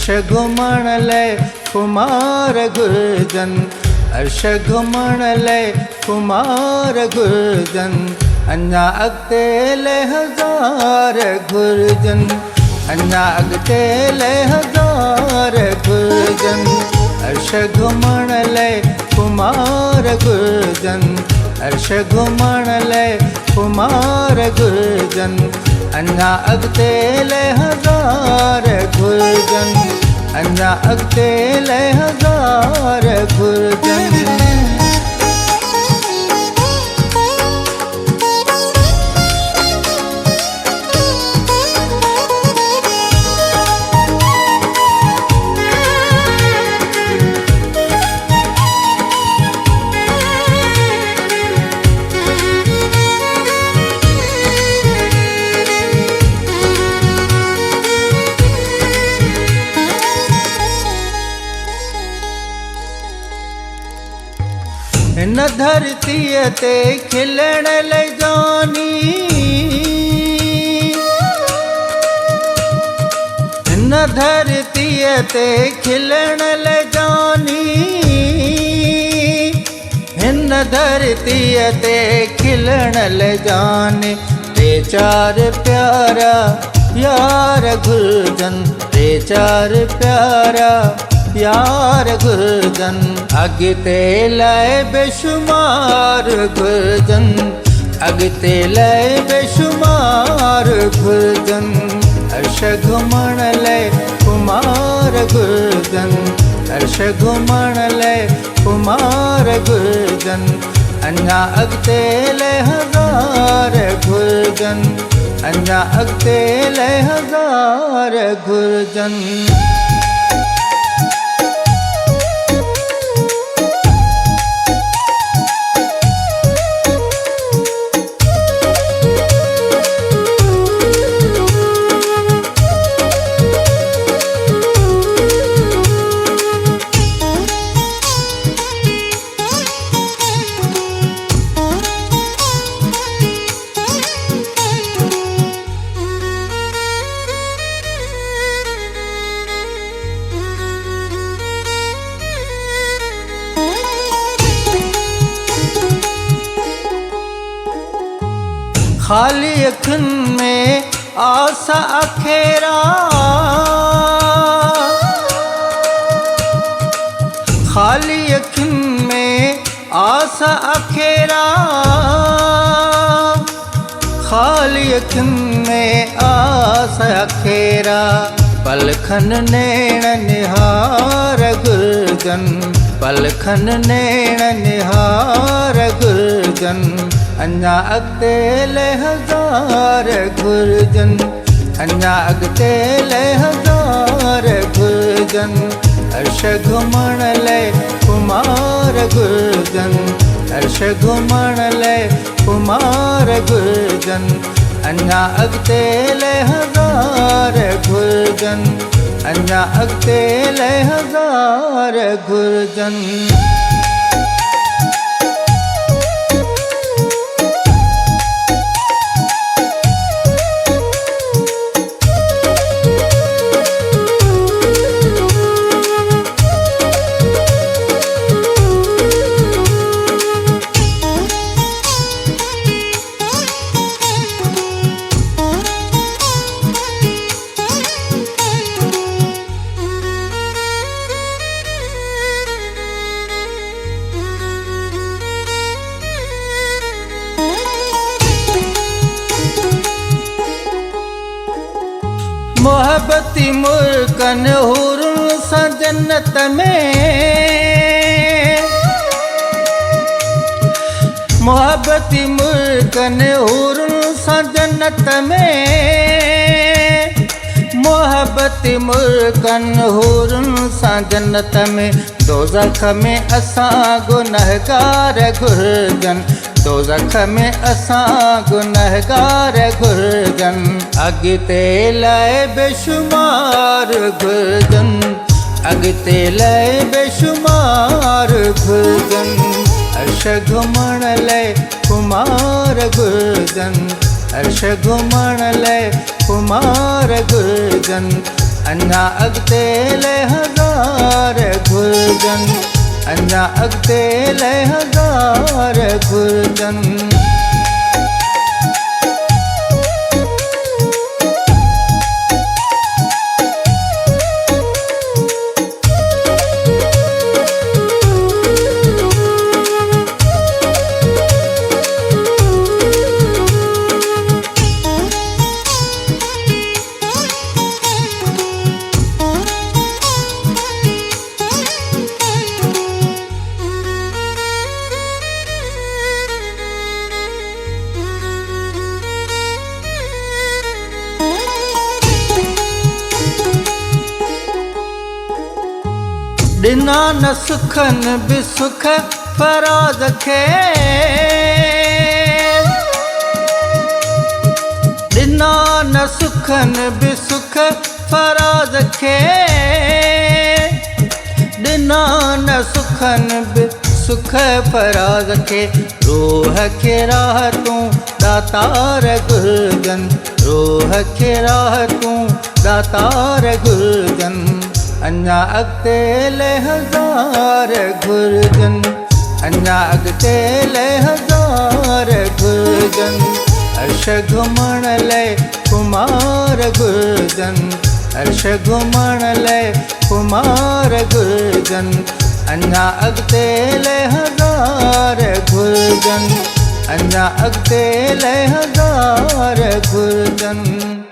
अर्श घुमण ले कुमार गुरजन, अर्श घुमण ले कुमार गुरजन, अञा अॻिते ले हज़ार गुरजन, अञा अॻिते ले हज़ार गुरजन। अर्श घुमण ले कुमार गुरजन, अर्श घुमण ले कुमार गुरजन, अञा अॻिते ले हज़ार गुरजन, अञा अॻिते ले हज़ार गुरजन। इन धरतीअ ते खिलण ले जानी, इन धरतीअ ते खिलण ले जानी, इन धरतीअ ते खिलण ले जानी। टे चार प्यारा यार गुरजन, टे चार प्यारा यार गुरजन, अॻिते लाइ बेशुमार गुरजन, अॻिते लाइ बेशुमार गुरजन। अर्श घुमण ले कुमार गुरजन, अर्श घुमण ले कुमार गुरजन, अञा अॻिते ले हज़ार गुरजन, अञा अॻिते ले हज़ार गुरजन। खाली अखियुनि में आस अखेरा, खाली अखियुनि में आस अखेरा, खाली अखियुनि में आस अखेरा। पलखन नैण निहार गुरजन, पलखन नैण निहार गुरजन, अञा अॻिते ले हज़ार गुरजन, अञा अॻिते ले हज़ार गुरजन। अर्श घुमण ले कुमार गुरजन, अर्श घुमण ले कुमार गुरजन, अञा अॻिते ले हज़ार गुरजन, अञा अॻिते ले हज़ार गुरजन। मोहब्बती मुल्कन हुरुन सां जन्नत में, मोहब्बती मुल्कन हुरुन सां जन्नत में, मोहब्बती मुल्कन हुरुन सां जन्नत में। दोज़ख में असां गुनहगार गुरजन, दोज़ख में असां गुनहगार गुरजन, अॻिते लाइ बेशुमार गुरजन, अॻिते लाइ बेशुमार गुरजन। अर्श घुमण ले कुमार गुरजन, अर्श घुमण ले कुमार गुरजन, अञा अॻिते ले हज़ार घुरजनि, अञा अॻिते ले हज़ार घुरजनि। ॾिना न सुखनि बि सुख फराज़ खे, ॾिना न सुखनि बि सुख फराज़ खे, ॾिना न सुखनि बि सुख फराज़ खे। रोह खे राहतूं दातार घुरजनि, रोह खे राहतूं दातार घुरजनि। अञा अॻिते ले हज़ार घुरजनि, अञा अॻिते ले हज़ार घुरजनि। अर्श घुमण लाइ कुमार घुरजनि, अर्श घुमण लाइ कुमार घुरजनि। अञा अॻिते ले हज़ार घुरजनि, अञा अॻिते ले हज़ार घुरजनि।